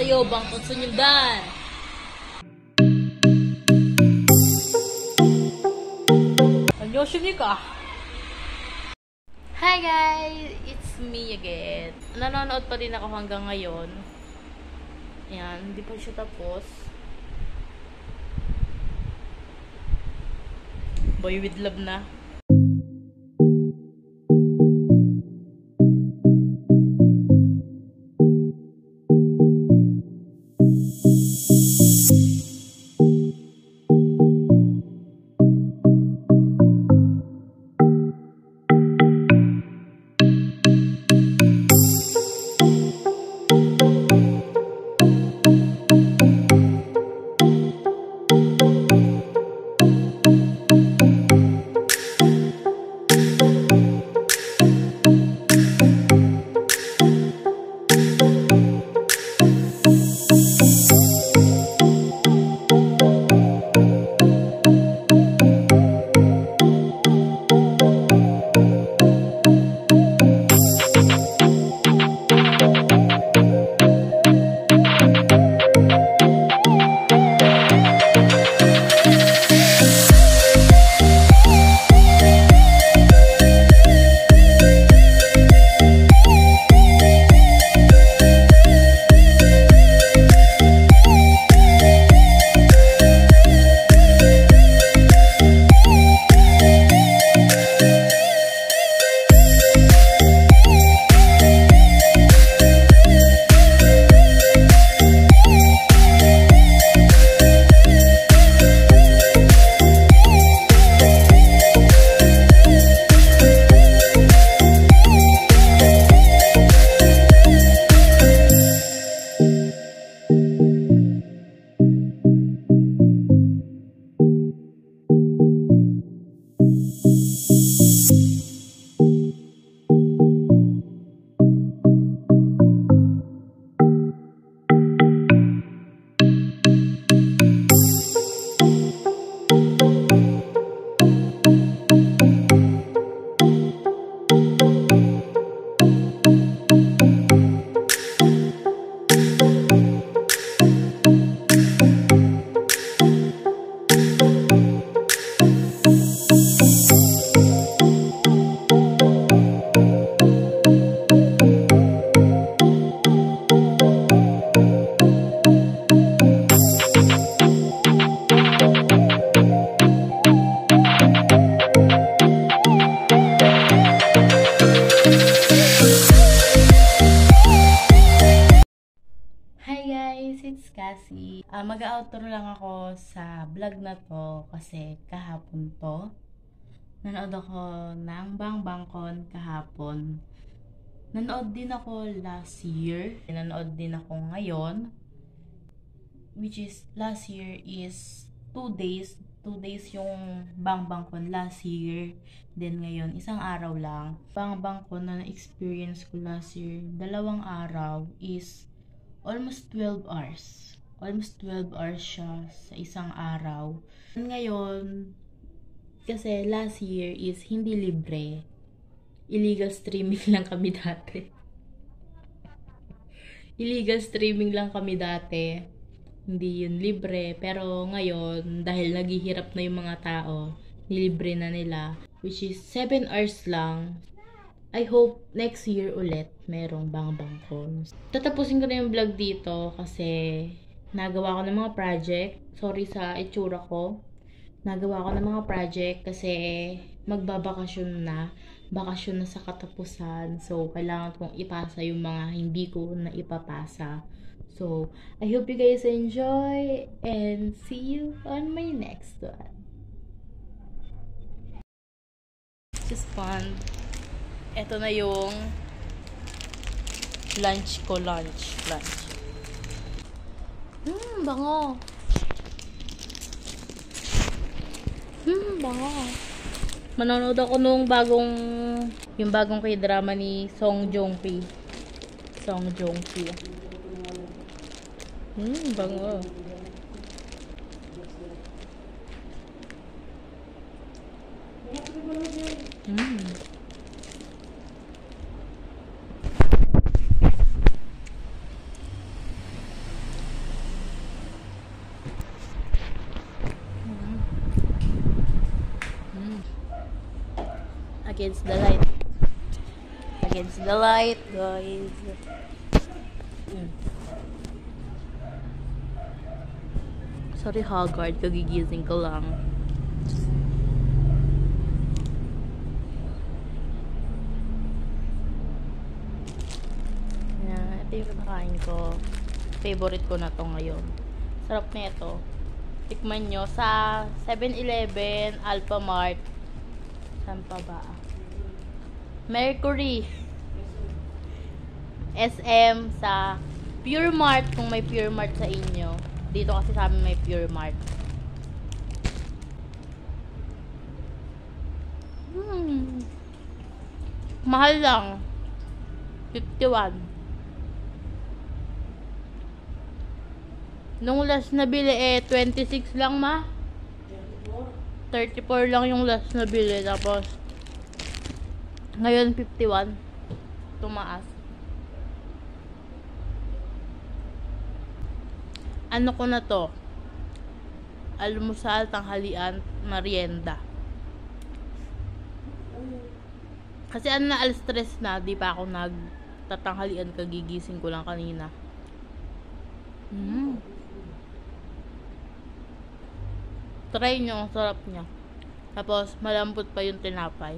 sa'yo, bangkot sunyundan. Yoshimi ka. Hi guys! It's me again. Nanonood pa din ako hanggang ngayon. Ayan, hindi pa siya tapos. Boy with love na. Cassie. Mag-outro lang ako sa vlog na to kasi kahapon to. Nanood ako ng Bang Bangkon kahapon. Nanood din ako last year. Nanood din ako ngayon. Which is last year is 2 days. 2 days yung Bang Bangkon last year. Then ngayon, isang araw lang. Bang Bangkon na na-experience ko last year, 2 araw is almost 12 hours. Almost 12 hours siya sa isang araw. Ngayon, kasi last year is hindi libre. Illegal streaming lang kami dati. Illegal streaming lang kami dati. Hindi yun libre. Pero ngayon, dahil naghihirap na yung mga tao, nilibre na nila. Which is 7 hours lang. I hope next year ulit merong Bang Bangkon. Tatapusin ko na yung vlog dito kasi nagawa ko ng mga project. Sorry sa itsura ko. Nagawa ko ng mga project kasi magbabakasyon na. Bakasyon na sa katapusan. So, kailangan kong ipasa yung mga hindi ko na ipapasa. So, I hope you guys enjoy and see you on my next one. Just fun. Ito na yung lunch ko. Lunch. Bango. Bango. Manonood ako nung yung bagong K-drama ni Song Joong-ki. Bango. Against the light. Against the light, guys. Sorry, Haggard. Kagigising ko lang. Yan. Ito yung kinakain ko. Favorite ko na to ngayon. Sarap na ito. Tikman nyo sa 7-Eleven, Alphamart. Saan pa ba? Mercury. SM sa Pure Mart kung may Pure Mart sa inyo. Dito kasi sa amin may Pure Mart. Mahal lang. 51. Nung last na bili 26 lang, ma. 34 lang yung last na bili. Tapos ngayon 51. Tumaas. Ano ko na to? Almusal, tanghalian, merienda. Kasi na alas 3 na, di pa ako nagtatanghalian, kagigising ko lang kanina. Try nyo, ang sarap niya. Tapos malambot pa yung tinapay.